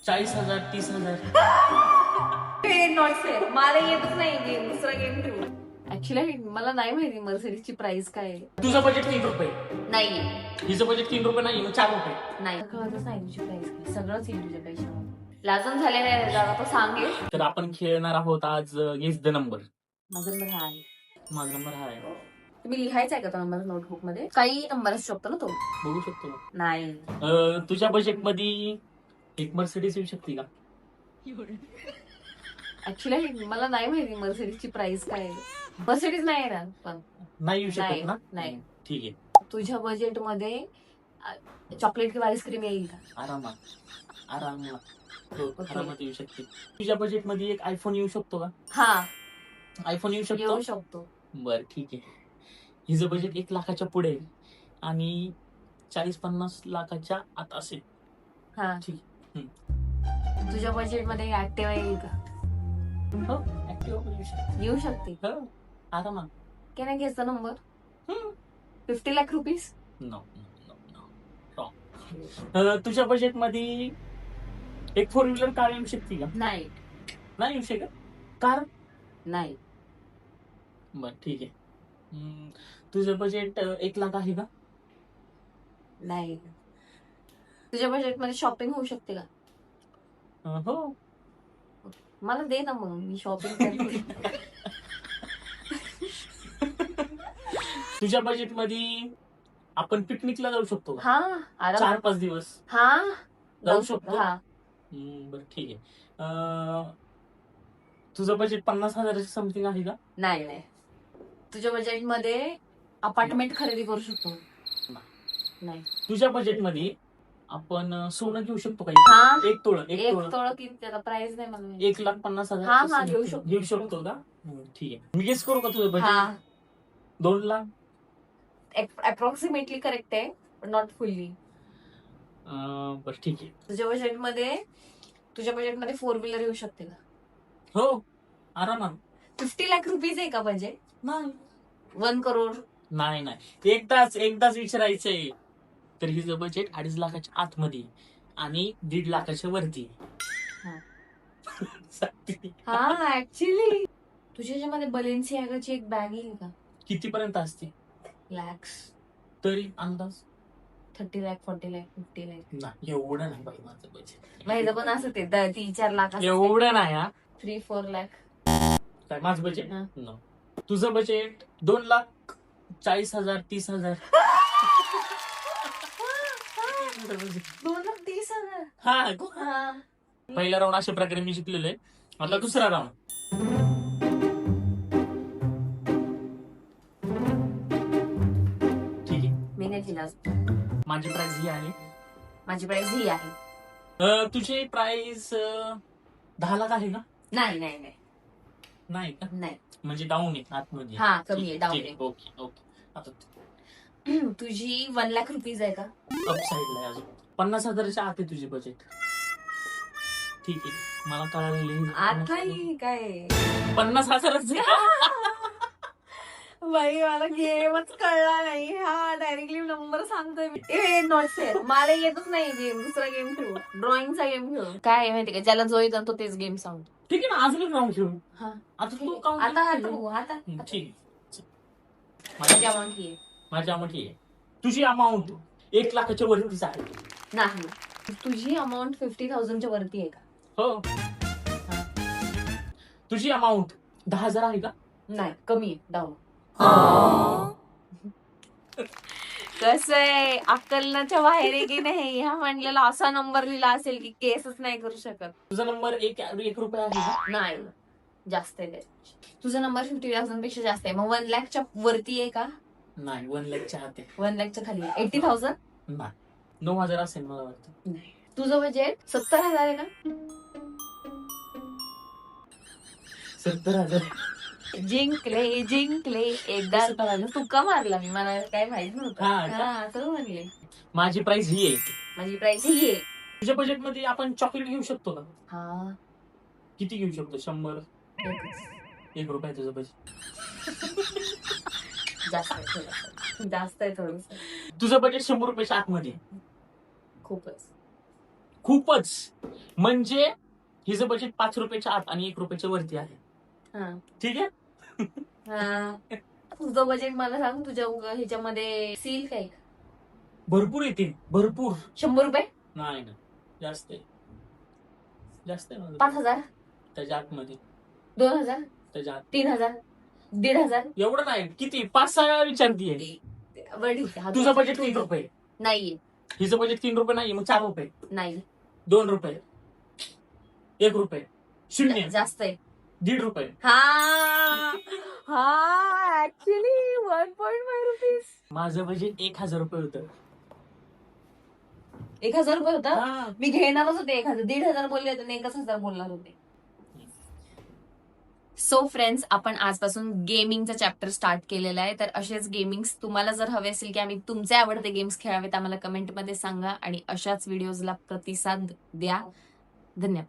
40,000 30,000. Not fair. मला येतच नाही गेम. दुसरा गेम ठेवू. ऍक्च्युली मला नाही माहिती मर्सिडीजची प्राइस काय आहे. तुझं बजेट 3 रुपये, नाहीये. हिचं बजेट 3 रुपये नाही, 4 रुपये. नाही कळतच नाही तुझी प्राइस काय. सगळंच येईल तुझ्या पैशावर. लाजून झालेलं आहे आता सांगेल. तर आपण खेळणार आहोत आज गेस द नंबर. माझा नंबर हा आहे. माझा नंबर हा आहे. तुम्ही लिहायचा आहे का तो नंबर नोटबुक मध्ये? काही नंबर असू शकतो ना तो. बघू शकतो का? नाही. तुझ्या बजेट मध्ये एक मर्सिडीज येऊ शकते का? ऍक्च्युली मला नाही माहिती मर्सिडीजची प्राइस काय आहे. मर्सिडीज नाही येणार पण. नाही येऊ नाही, शकत ना? नाही. ठीक आहे. तुझ्या बजेट मध्ये चॉकलेट किंवा आईस्क्रीम येईल का? आरामात हो, Okay. आरामात येऊ शकते. तुझ्या बजेट मध्ये एक आयफोन येऊ शकतो का? हा आयफोन येऊ शकतो. येऊ शकतो. बर ठीक आहे. हिचं बजेट 1 लाखाच्या पुढे आहे आणि 40-50 लाखाच्या आत असेल. हा ठीक. तुझ्या बजेट मध्ये ऍक्टिव्हा येईल का? हो, ऍक्टिव्हा पण येऊ शकते. येऊ शकते. हो, आरामात. Can I guess the number? 50 lakh rupees. No wrong. तुझ्या बजेट मध्ये एक 4 व्हीलर कार येऊ शकते का? नाही. नाही येऊ शकत. कार नाही. बर ठीक आहे. तुझं बजेट 1 लाख आहे का? नाही. तुझ्या बजेट मध्ये शॉपिंग होऊ शकते का? हो. मला दे ना मग मी शॉपिंग करते. तुझ्या बजेट मध्ये आपण पिकनिकला जाऊ शकतो का? हा आराम. 4-5 दिवस हा जाऊ शकतो. हा. बर ठीक आहे. तुझं बजेट 50,000 समथिंग आहे का? नाही नाही. तुझ्या बजेट मध्ये अपार्टमेंट खरेदी करू शकतो? नाही. तुझ्या बजेट मध्ये आपण सोनं घेऊ शकतो का? हा. 1 तोळं. एक तोळं किती त्याला प्राइस नाही मला माहिती. 1,50,000. हा, हा, घेऊ शकतो. घेऊ शकतो का? ठीक आहे. मी गेस करू का तुझं बजेट? हा 2 लाख. अप्रॉक्सिमेटली करेक्ट आहे पण नॉट फुल्ली. बर ठीक आहे. तुझ्या बजेट मध्ये 4 व्हीलर येऊ शकते का? हो, आरामात. 50 लाख रुपीज आहे का बजेट? नाही 1 करोड. नाही एकदाच विचारायचंय. तर हिचं बजेट 2.5 लाखाच्या आतमध्ये आणि 1.5 लाखाच्या वरती. हा. सांगते. हा ऍक्च्युली तुझ्या ह्याच्यामध्ये बलेन्सियागाची एक बॅग येईल का? कितीपर्यंत असते लॅक्स. तरी अंदाज? 30 लाख 40 लाख 50 लाख. नाही एवढं नाही बाई माझं बजेट. माहिती पण असं ते 3-4 लाख एवढं नाही. हा 3-4 लाख. काय माझं बजेट? हा. नो. तुझं बजेट 2,40,000 30,000. 2,30,000. हा. पहिला राऊंड अशा प्रकारे मी शिकलेलो आहे. आता दुसरा राऊंड. ठीक आहे. मी नाही दिला. माझी प्राइस ही आहे. माझी प्राइस ही आहे. तुझी प्राइस 10 लाख आहे का? नाही नाही नाही नाही का? नाही. म्हणजे डाऊन आहे आतमध्ये. हा कमी आहे डाऊन ठीक आहे. Okay okay. आता तुझी 1 लाख रुपीज आहे का? अप साईडला आहे अजून. 50,000च्या आत आहे तुझी बजेट. ठीक आहे मला कळालेलं आता ही काय 50,000च बाई मला गेमच कळला नाही. हा डायरेक्टली नंबर सांगतोय मी. ए नॉट फेअर. मला येतच नाही गेम. दुसरा गेम खेळू. ड्रॉइंगचा गेम खेळू. काय आहे माहिती का ज्याला जो येतो तो तेच गेम सांगतो. ठीक आहे ना. अजून एक राऊंड खेळू. हा आता तू count आता कर. आता ठीक आहे. माझी अमाऊंट ही आहे. माझी अमाऊंट ही आहे. तुझी अमाऊंट 1 लाखाच्या वरतीच आहे. नाही. तुझी अमाऊंट 50,000च्या वरती आहे का? हो. तुझी अमाऊंट 10,000 आहे का? नाही कमी आहे. डाऊन. कसं आहे अक्कलनाच्या बाहेर आहे की नाही. ह्या म्हणलेला असा नंबर लिहिला असेल की केसच नाही करू शकत. तुझा नंबर 1 रुपया आहे का? नाही जास्त आहे त्याच्यापेक्षा. तुझा नंबर 50,000 पेक्षा जास्त आहे. मग 1 लाखच्या वरती आहे का? नाही 1 लाखच्या आत आहे. 1 लाखच्या खाली आहे. 80,000. नाही 9,000 असेल मला वाटतं. नाही. तुझं बजेट 70,000 आहे का? 70,000. जिंकले एकदा तुका मारला मी. मला काय माहित नव्हतं. हा का? हा असं म्हणले. माझी प्राइस ही आहे. माझी प्राइस ही आहे. तुझ्या बजेट मध्ये आपण चॉकलेट घेऊ शकतो का? हा किती घेऊ शकतो? 100. एकच. 1 रुपया तुझं बजेट. जास्त आहे थोडंसं. जास्त आहे थोडंसं. तुझं बजेट 100 रुपयाच्या आतमध्ये. खूपच. खूपच. म्हणजे हिचं बजेट 5 रुपयाच्या आत आणि 1 रुपयाच्या वरती आहे. हा. ठीक आहे. हा. तुझं बजेट मला सांग, तुझ्या ह्याच्यामध्ये सील काय? भरपूर येतील, भरपूर. 100 रुपये, नाही ना, जास्त आहे. जास्त आहे माझं. 5,000, त्याच्या आतमध्ये, 2,000, त्याच्या आत. 3,000, 1,500. एवढं नाही. किती? 5-6 वेळा विचारतीये. बरं ठीक आहे. तुझं बजेट 3 रुपये, नाहीये. हिचं बजेट 3 रुपये नाहीये, मग 4 रुपये, नाही, 2 रुपये, 1 रुपये, 0, जास्त आहे. 1.5 रुपये. हा हा ऍक्च्युली 1.5 रुपीज. माझं बजेट 1,000 रुपये होतं. 1,000 रुपये होता. हा. मी घेणारच होते 1,000. 1,500 बोलले होते, 1,000 बोलणार होते. सो फ्रेंड्स, आपण आजपासून गेमिंगचा चॅप्टर स्टार्ट केलेला आहे. तर असेच गेमिंग्स तुम्हाला जर हवे असेल की आम्ही तुमचे आवडते गेम्स खेळावेत, आम्हाला कमेंटमध्ये सांगा आणि अशाच व्हिडिओजला प्रतिसाद द्या. धन्यवाद.